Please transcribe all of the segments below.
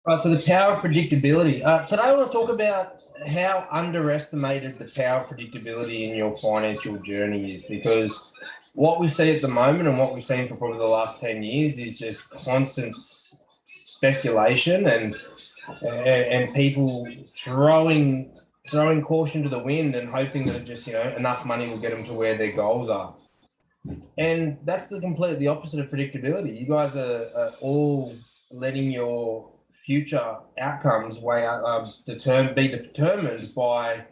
Right, so the power of predictability. Today I want to talk about how underestimated the power of predictability in your financial journey is, because what we see at the moment and what we've seen for probably the last 10 years is just constant speculation and people throwing caution to the wind and hoping that just, enough money will get them to where their goals are. And that's the opposite of predictability. You guys are all letting your future outcomes be determined by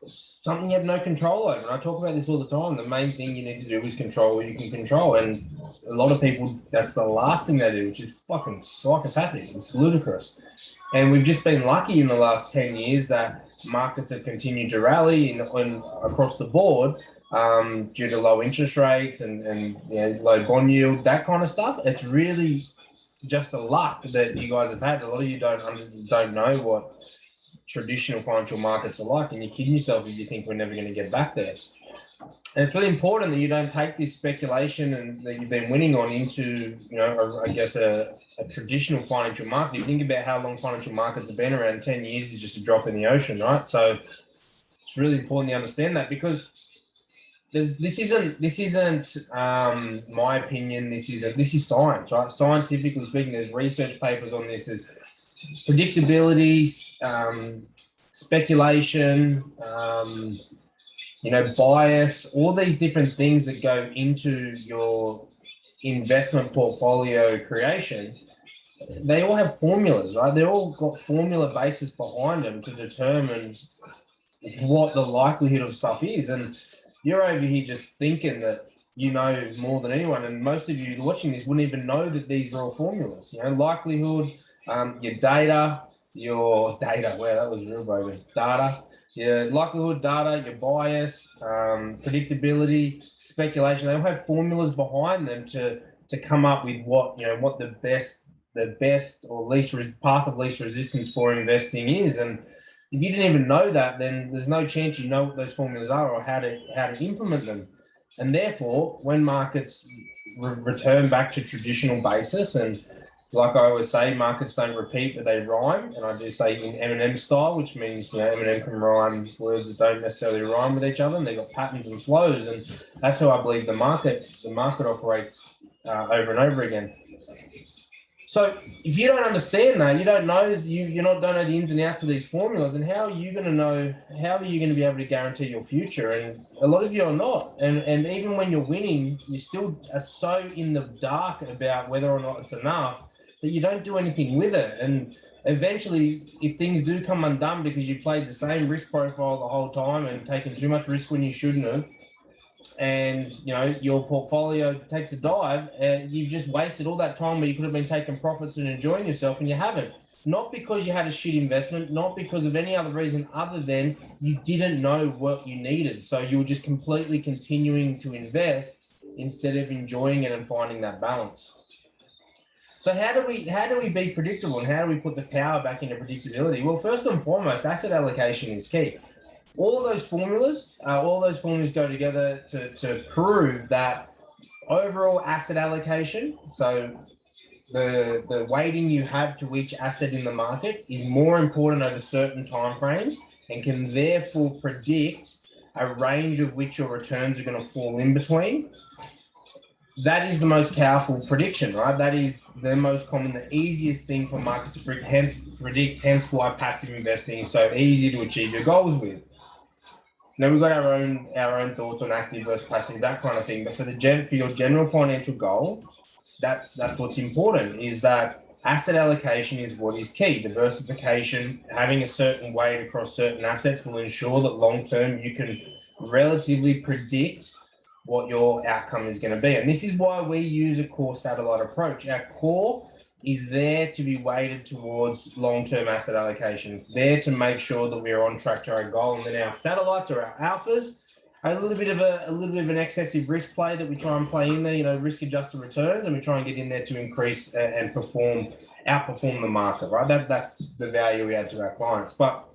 something you have no control over. And I talk about this all the time. The main thing you need to do is control what you can control. And a lot of people, that's the last thing they do, which is fucking psychopathic. It's ludicrous. And we've just been lucky in the last 10 years that markets have continued to rally across the board, due to low interest rates and low bond yield, that kind of stuff. It's really just the luck that you guys have had. A lot of you don't know what traditional financial markets are like, and you're kidding yourself if you think we're never going to get back there. And it's really important that you don't take this speculation and that you've been winning on into, a traditional financial market. You think about how long financial markets have been around. 10 years is just a drop in the ocean, right? So it's really important to understand that, because this isn't my opinion. This is science, right? Scientifically speaking, there's research papers on this. There's predictability, speculation, bias, all these different things that go into your investment portfolio creation. They all have formulas, right? They're all got formula basis behind them to determine what the likelihood of stuff is. And you're over here just thinking that you know more than anyone, and most of you watching this wouldn't even know that these are all formulas. Likelihood, your data, wow, that was real, baby. Data, your likelihood data, your bias, predictability, speculation. They all have formulas behind them to come up with what the best or least path of least resistance for investing is. And if you didn't even know that, then there's no chance you know what those formulas are or how to implement them. And therefore, when markets return back to traditional basis, and like I always say, markets don't repeat, but they rhyme. And I do say in Eminem style, which means Eminem can rhyme words that don't necessarily rhyme with each other, and they've got patterns and flows. And that's how I believe the market operates over and over again. So if you don't understand that, you don't know don't know the ins and outs of these formulas, and how are you going to know? How are you going to be able to guarantee your future? And a lot of you are not. And even when you're winning, you still are so in the dark about whether or not it's enough that you don't do anything with it. And eventually, if things do come undone because you played the same risk profile the whole time and taken too much risk when you shouldn't have, and your portfolio takes a dive, you've just wasted all that time where you could have been taking profits and enjoying yourself, and you haven't. Not because you had a shit investment, not because of any other reason other than you didn't know what you needed. So you were just completely continuing to invest instead of enjoying it and finding that balance. So how do we be predictable, and how do we put the power back into predictability? Well, first and foremost, asset allocation is key. All those formulas go together to prove that overall asset allocation, so the weighting you have to each asset in the market, is more important over certain time frames, and can therefore predict a range of which your returns are going to fall in between. That is the most powerful prediction, right? That is the most common, the easiest thing for markets to predict, hence why passive investing is so easy to achieve your goals with. Now, we've got our own thoughts on active versus passive, that kind of thing. But for your general financial goal, that's what's important, is that asset allocation is what is key. Diversification, having a certain weight across certain assets, will ensure that long term you can relatively predict what your outcome is going to be. And this is why we use a core satellite approach. Our core is there to be weighted towards long-term asset allocations, there to make sure that we're on track to our goal. And then our satellites, or our alphas, are a little bit of an excessive risk play that we try and play in there, risk-adjusted returns, and we try and get in there to increase and outperform the market, right? That's the value we add to our clients. But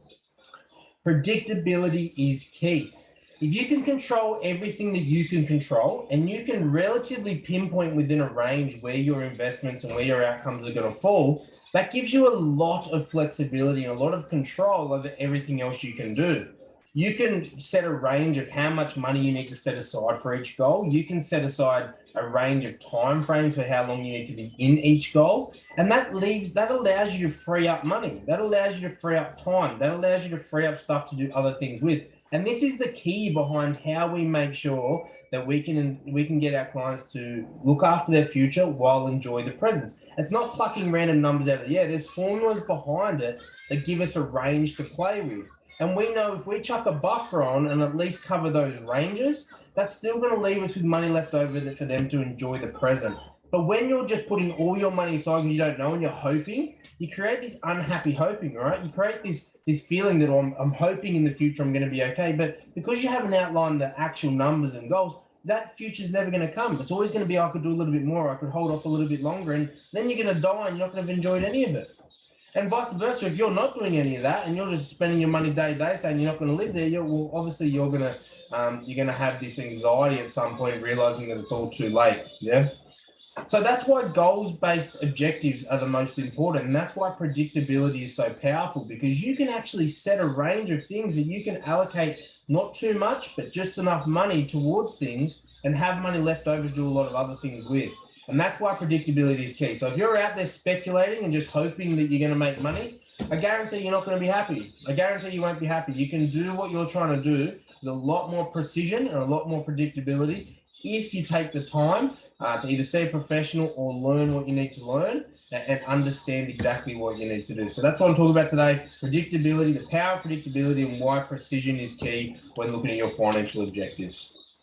predictability is key. If you can control everything that you can control, and you can relatively pinpoint within a range where your investments and where your outcomes are going to fall, that gives you a lot of flexibility and a lot of control over everything else you can do. You can set a range of how much money you need to set aside for each goal. You can set aside a range of time frames for how long you need to be in each goal. And that allows you to free up money. That allows you to free up time. That allows you to free up stuff to do other things with. And this is the key behind how we make sure that we can get our clients to look after their future while enjoy the present. It's not plucking random numbers out of the air. There's formulas behind it that give us a range to play with. And we know if we chuck a buffer on and at least cover those ranges, that's still going to leave us with money left over for them to enjoy the present. But when you're just putting all your money aside and you don't know and you're hoping, you create this unhappy hoping, right? You create this feeling that I'm hoping in the future I'm going to be okay. But because you haven't outlined the actual numbers and goals, that future's never going to come. It's always going to be, I could do a little bit more, I could hold off a little bit longer, and then you're going to die and you're not going to have enjoyed any of it. And vice versa, if you're not doing any of that and you're just spending your money day to day saying you're not going to live there, obviously you're going to have this anxiety at some point, realizing that it's all too late. Yeah. So that's why goals-based objectives are the most important. And that's why predictability is so powerful, because you can actually set a range of things that you can allocate not too much, but just enough money towards things and have money left over to do a lot of other things with. And that's why predictability is key. So if you're out there speculating and just hoping that you're going to make money, I guarantee you're not going to be happy. I guarantee you won't be happy. You can do what you're trying to do with a lot more precision and a lot more predictability if you take the time to either see a professional or learn what you need to learn and understand exactly what you need to do. So that's what I'm talking about today: predictability, the power of predictability, and why precision is key when looking at your financial objectives.